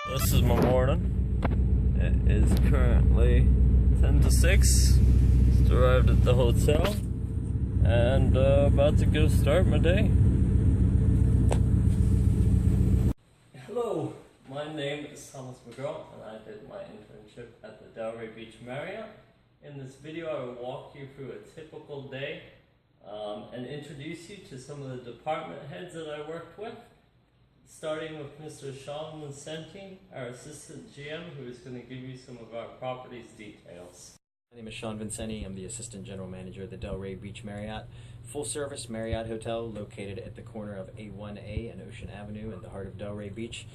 This is my morning. It is currently 10 to 6. Just arrived at the hotel and about to go start my day. Hello, my name is McGirl and I did my internship at the Delray Beach Marriott. In this video I will walk you through a typical day and introduce you to some of the department heads that I worked with. Starting with Mr. Sean Vincenti, our assistant GM, who is going to give you some of our property's details. My name is Sean Vincenti. I'm the Assistant General Manager at the Delray Beach Marriott, full-service Marriott hotel located at the corner of A1A and Ocean Avenue in the heart of Delray Beach.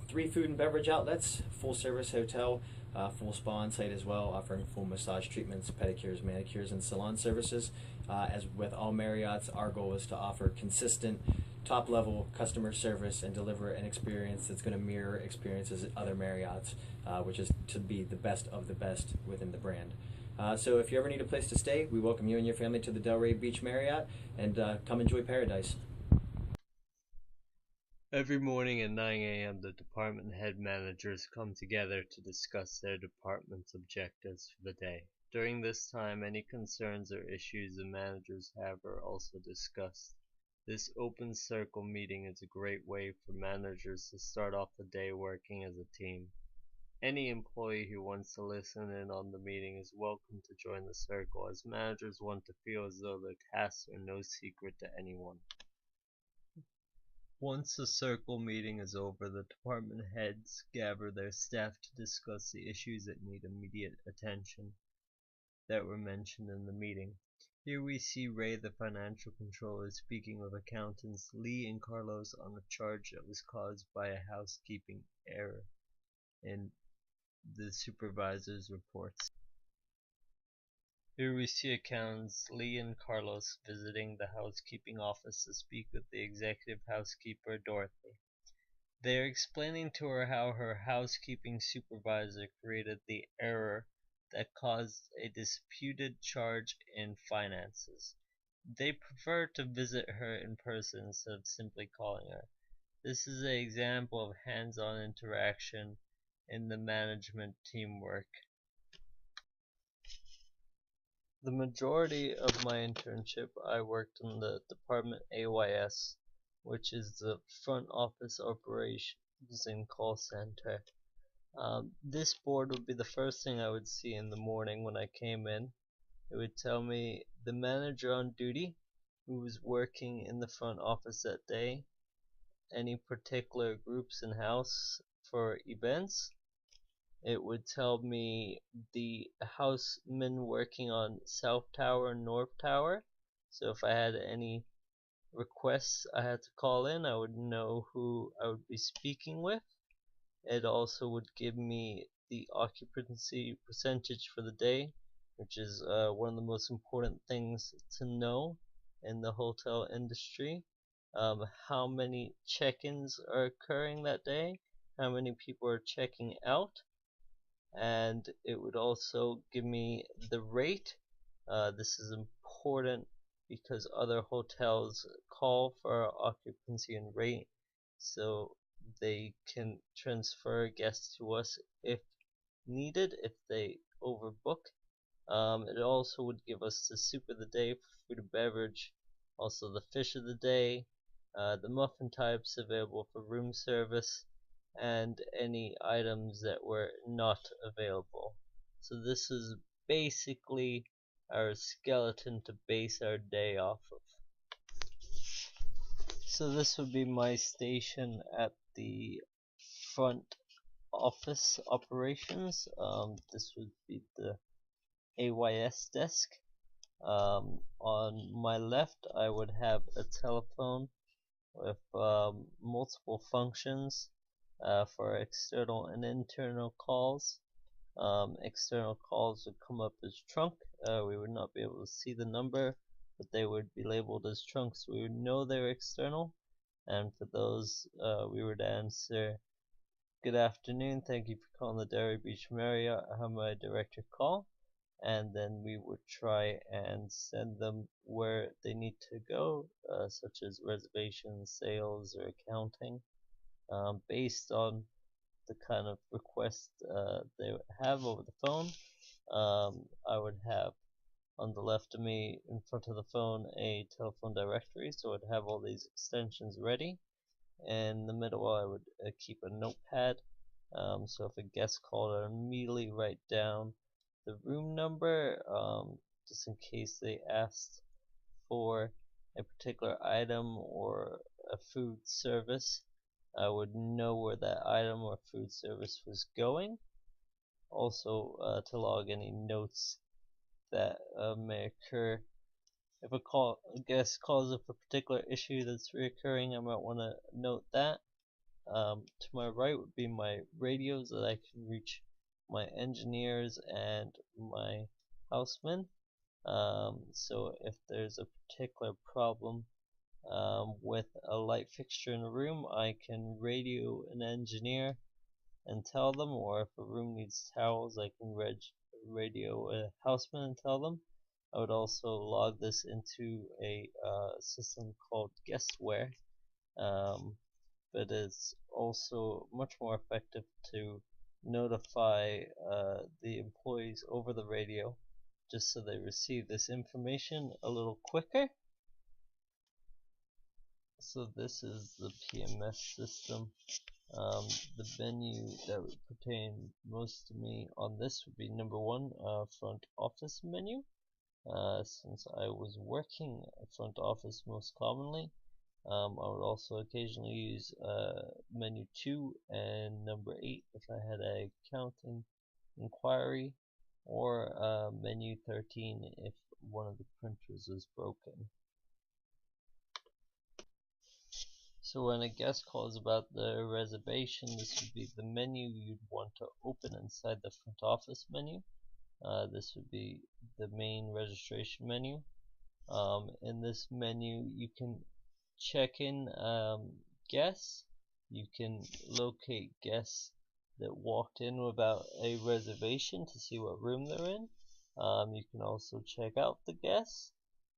3 food and beverage outlets, full-service hotel, full spa on site as well, offering full massage treatments, pedicures, manicures, and salon services. As with all Marriotts, our goal is to offer consistent, top-level customer service and deliver an experience that's going to mirror experiences at other Marriotts, which is to be the best of the best within the brand. So if you ever need a place to stay, we welcome you and your family to the Delray Beach Marriott, and come enjoy paradise. Every morning at 9 a.m. the department head managers come together to discuss their department's objectives for the day. During this time, any concerns or issues the managers have are also discussed. This open circle meeting is a great way for managers to start off the day working as a team. Any employee who wants to listen in on the meeting is welcome to join the circle, as managers want to feel as though their tasks are no secret to anyone. Once the circle meeting is over, the department heads gather their staff to discuss the issues that need immediate attention that were mentioned in the meeting. Here we see Ray, the financial controller, speaking with accountants Lee and Carlos on a charge that was caused by a housekeeping error in the supervisor's reports. Here we see accountants Lee and Carlos visiting the housekeeping office to speak with the executive housekeeper Dorothy. They are explaining to her how her housekeeping supervisor created the error that caused a disputed charge in finances. They prefer to visit her in person instead of simply calling her. This is an example of hands-on interaction in the management teamwork. The majority of my internship I worked in the department AYS, which is the front office operations and call center. This board would be the first thing I would see in the morning when I came in. It would tell me the manager on duty, who was working in the front office that day, any particular groups in house for events. It would tell me the housemen working on South Tower and North Tower. So if I had any requests I had to call in, I would know who I would be speaking with. It also would give me the occupancy percentage for the day, which is one of the most important things to know in the hotel industry. How many check-ins are occurring that day, how many people are checking out, and it would also give me the rate. This is important because other hotels call for occupancy and rate, so they can transfer guests to us if needed, if they overbook. It also would give us the soup of the day for food and beverage, also the fish of the day, the muffin types available for room service, and any items that were not available. So this is basically our skeleton to base our day off of. So this would be my station at the front office operations. This would be the AYS desk. On my left I would have a telephone with multiple functions for external and internal calls. External calls would come up as trunk. We would not be able to see the number, but they would be labeled as trunk, so we would know they're external. And for those, we would answer, "Good afternoon, thank you for calling the Delray Beach Marriott. How may I direct your call?" And then we would try and send them where they need to go, such as reservations, sales, or accounting, based on the kind of request they would have over the phone. I would have on the left of me, in front of the phone, a telephone directory, so I'd have all these extensions ready. And in the middle, I would keep a notepad, so if a guest called, I'd immediately write down the room number, just in case they asked for a particular item or a food service. I would know where that item or food service was going. Also, to log any notes that may occur. If a guest calls up a particular issue that's reoccurring, I might want to note that. To my right would be my radios that I can reach my engineers and my housemen. So if there's a particular problem with a light fixture in a room, I can radio an engineer and tell them, or if a room needs towels, I can radio a houseman and tell them. I would also log this into a system called Guestware, but it's also much more effective to notify the employees over the radio, just so they receive this information a little quicker. So this is the PMS system. The menu that would pertain most to me on this would be number one, front office menu. Since I was working front office most commonly, I would also occasionally use menu 2 and number 8 if I had a accounting inquiry, or menu 13 if one of the printers was broken. So when a guest calls about the reservation, this would be the menu you'd want to open inside the front office menu. This would be the main registration menu. In this menu you can check in guests, you can locate guests that walked in without a reservation to see what room they're in. You can also check out the guests.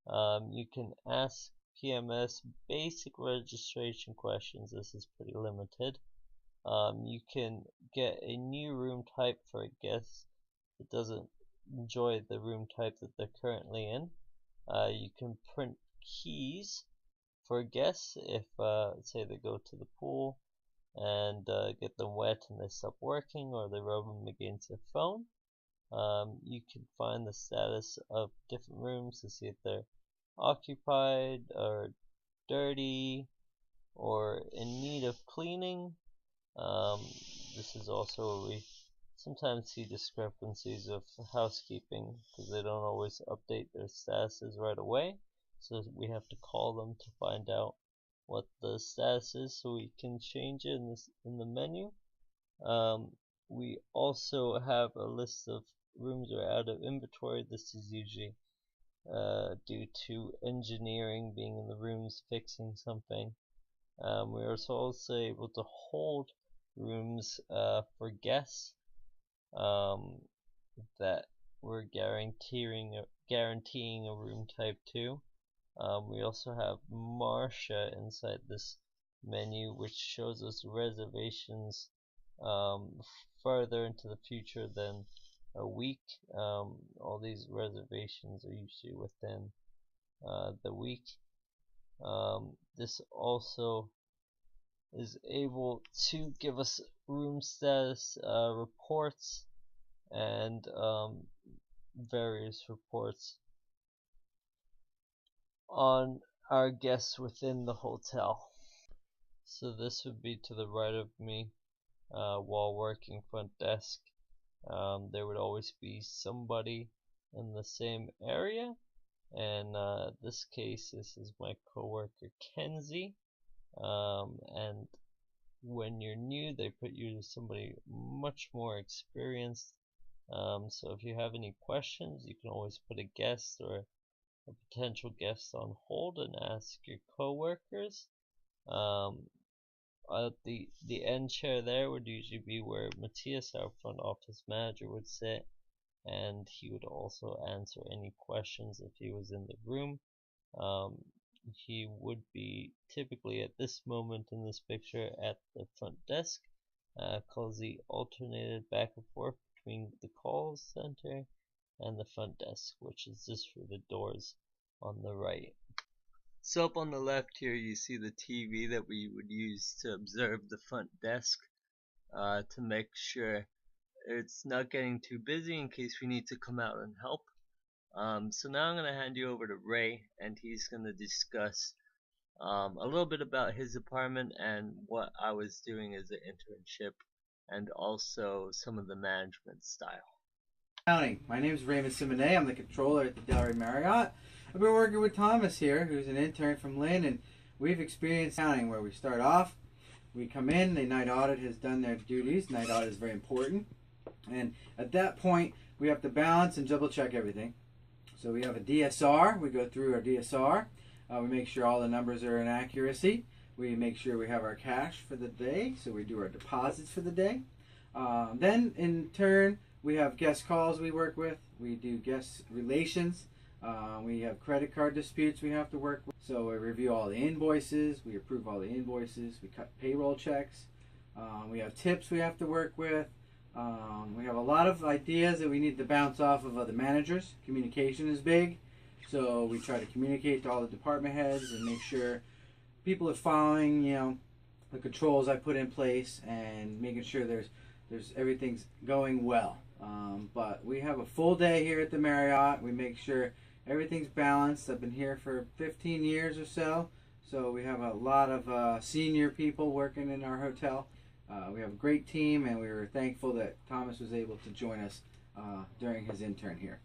You can ask PMS basic registration questions. This is pretty limited. You can get a new room type for a guest that doesn't enjoy the room type that they're currently in. You can print keys for guests if, say, they go to the pool and get them wet and they stop working, or they rub them against their phone. You can find the status of different rooms to see if they're occupied or dirty or in need of cleaning. This is also where we sometimes see discrepancies of housekeeping because they don't always update their statuses right away, so we have to call them to find out what the status is so we can change it in the menu. We also have a list of rooms that are out of inventory. This is usually due to engineering being in the rooms fixing something. We are also able to hold rooms for guests that we're guaranteeing a room type to. We also have Marsha inside this menu, which shows us reservations further into the future than a week. All these reservations are usually within the week. This also is able to give us room status reports and various reports on our guests within the hotel. So this would be to the right of me while working front desk. There would always be somebody in the same area, and this case, this is my coworker Kenzie. And when you're new, they put you to somebody much more experienced. So if you have any questions, you can always put a guest or a potential guest on hold and ask your coworkers. The end chair there would usually be where Matthias, our front office manager, would sit, and he would also answer any questions if he was in the room. He would be typically at this moment in this picture at the front desk, calls he alternated back and forth between the call center and the front desk, which is just for the doors on the right. So up on the left here you see the TV that we would use to observe the front desk to make sure it's not getting too busy in case we need to come out and help. So now I'm going to hand you over to Ray, and he's going to discuss a little bit about his department and what I was doing as an internship, and also some of the management style. My name is Raymond Simone. I'm the controller at the Delray Marriott. I've been working with Thomas here, who's an intern from Lynn, and we've experienced accounting where we start off, we come in, the night audit has done their duties. Night audit is very important, and at that point we have to balance and double check everything. So we have a DSR. We go through our DSR. We make sure all the numbers are in accuracy. We make sure we have our cash for the day, so we do our deposits for the day. Then in turn we have guest calls we work with. We do guest relations. We have credit card disputes we have to work with. So we review all the invoices. We approve all the invoices. We cut payroll checks. We have tips we have to work with. We have a lot of ideas that we need to bounce off of other managers. Communication is big. So we try to communicate to all the department heads and make sure people are following, the controls I put in place and making sure there's everything's going well. But we have a full day here at the Marriott. We make sure everything's balanced. I've been here for 15 years or so. So we have a lot of senior people working in our hotel. We have a great team, and we were thankful that Thomas was able to join us during his intern here.